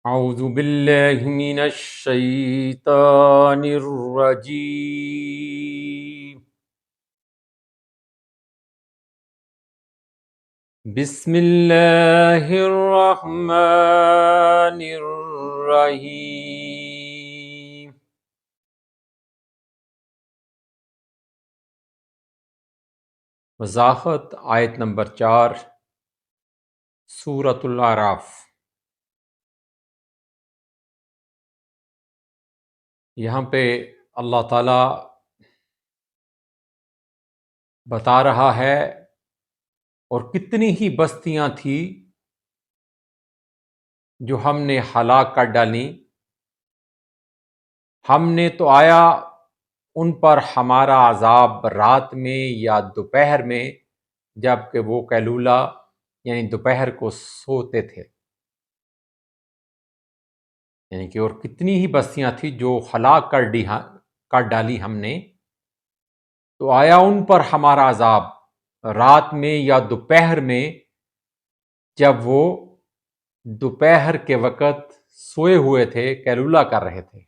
اعوذ باللہ من الشیطان الرجیم بسم اللہ الرحمن الرحیم وضاحت آیت نمبر 4 سورۃ الاعراف۔ یہاں پہ اللہ تعالیٰ بتا رہا ہے اور کتنی ہی بستیاں تھیں جو ہم نے ہلاک کر ڈالیں، ہم نے تو آیا ان پر ہمارا عذاب رات میں یا دوپہر میں، جب کہ وہ قیلولہ یعنی دوپہر کو سوتے تھے، یعنی کہ اور کتنی ہی بستیاں تھیں جو ہلاک کر ڈالی ہم نے، تو آیا ان پر ہمارا عذاب رات میں یا دوپہر میں، جب وہ دوپہر کے وقت سوئے ہوئے تھے، قیلولہ کر رہے تھے۔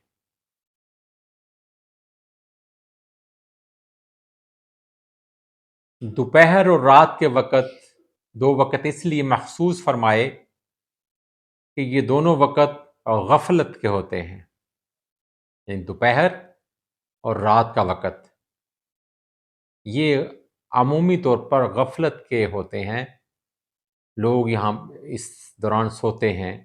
دوپہر اور رات کے وقت دو وقت اس لیے مخصوص فرمائے کہ یہ دونوں وقت غفلت کے ہوتے ہیں، یعنی دوپہر اور رات کا وقت یہ عمومی طور پر غفلت کے ہوتے ہیں۔ لوگ یہاں اس دوران سوتے ہیں،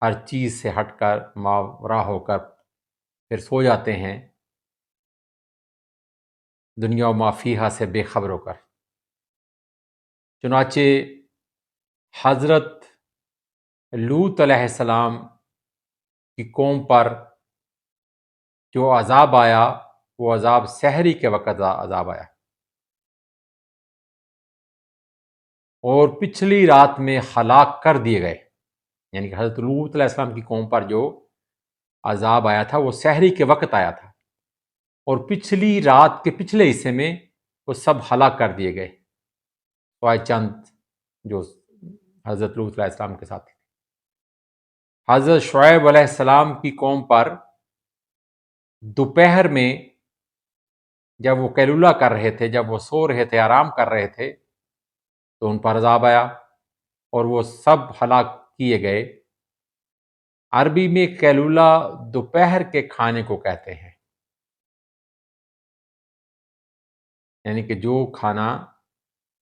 ہر چیز سے ہٹ کر ماورا ہو کر پھر سو جاتے ہیں، دنیا و ما فیہا سے بے خبر ہو کر۔ چنانچہ حضرت لوط علیہ السلام کی قوم پر جو عذاب آیا وہ عذاب سحری کے وقت عذاب آیا، اور پچھلی رات میں ہلاک کر دیے گئے، یعنی کہ حضرت لوط علیہ السلام کی قوم پر جو عذاب آیا تھا وہ سحری کے وقت آیا تھا، اور پچھلی رات کے پچھلے حصے میں وہ سب ہلاک کر دیے گئے، سوائے چند جو حضرت لوط علیہ السلام کے ساتھ تھے۔ حضرت شعیب علیہ السلام کی قوم پر دوپہر میں جب وہ قیلولہ کر رہے تھے، جب وہ سو رہے تھے، آرام کر رہے تھے، تو ان پر عذاب آیا اور وہ سب ہلاک کیے گئے۔ عربی میں قیلولہ دوپہر کے کھانے کو کہتے ہیں، یعنی کہ جو کھانا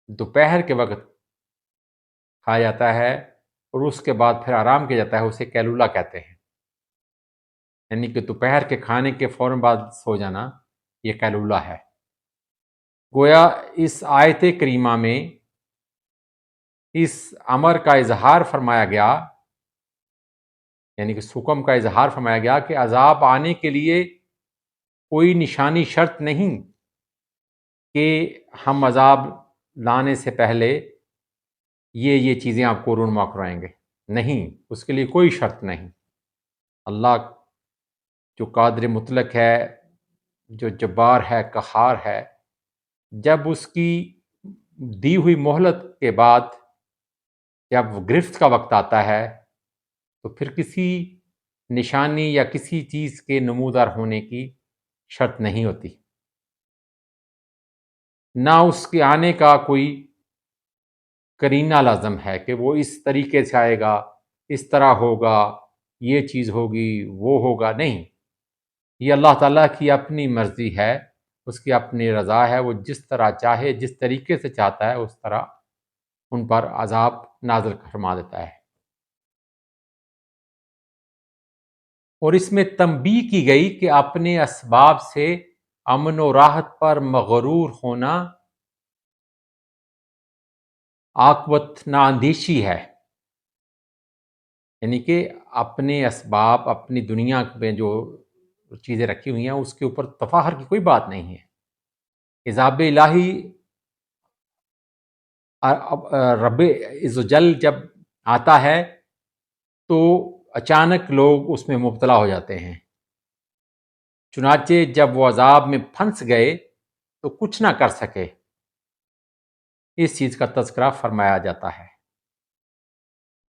دوپہر کے وقت کھایا جاتا ہے اور اس کے بعد پھر آرام کیا جاتا ہے، اسے قیلولہ کہتے ہیں، یعنی کہ دوپہر کے کھانے کے فوراً بعد سو جانا یہ قیلولہ ہے۔ گویا اس آیت کریمہ میں اس امر کا اظہار فرمایا گیا، یعنی کہ حکم کا اظہار فرمایا گیا کہ عذاب آنے کے لیے کوئی نشانی شرط نہیں کہ ہم عذاب لانے سے پہلے یہ چیزیں آپ کو رونما کرائیں گے، نہیں، اس کے لیے کوئی شرط نہیں۔ اللہ جو قادر مطلق ہے، جو جبار ہے، قہار ہے، جب اس کی دی ہوئی مہلت کے بعد جب گرفت کا وقت آتا ہے تو پھر کسی نشانی یا کسی چیز کے نمودار ہونے کی شرط نہیں ہوتی، نہ اس کے آنے کا کوئی قرینہ لازم ہے کہ وہ اس طریقے سے آئے گا، اس طرح ہوگا، یہ چیز ہوگی، وہ ہوگا، نہیں۔ یہ اللہ تعالیٰ کی اپنی مرضی ہے، اس کی اپنی رضا ہے، وہ جس طرح چاہے، جس طریقے سے چاہتا ہے اس طرح ان پر عذاب نازل فرما دیتا ہے۔ اور اس میں تنبیہ کی گئی کہ اپنے اسباب سے امن و راحت پر مغرور ہونا عاقبت نااندیشی ہے، یعنی کہ اپنے اسباب، اپنی دنیا میں جو چیزیں رکھی ہوئی ہیں اس کے اوپر تفاخر کی کوئی بات نہیں ہے۔ عذاب الہی رب عز و جل جب آتا ہے تو اچانک لوگ اس میں مبتلا ہو جاتے ہیں، چنانچہ جب وہ عذاب میں پھنس گئے تو کچھ نہ کر سکے، اس چیز کا تذکرہ فرمایا جاتا ہے۔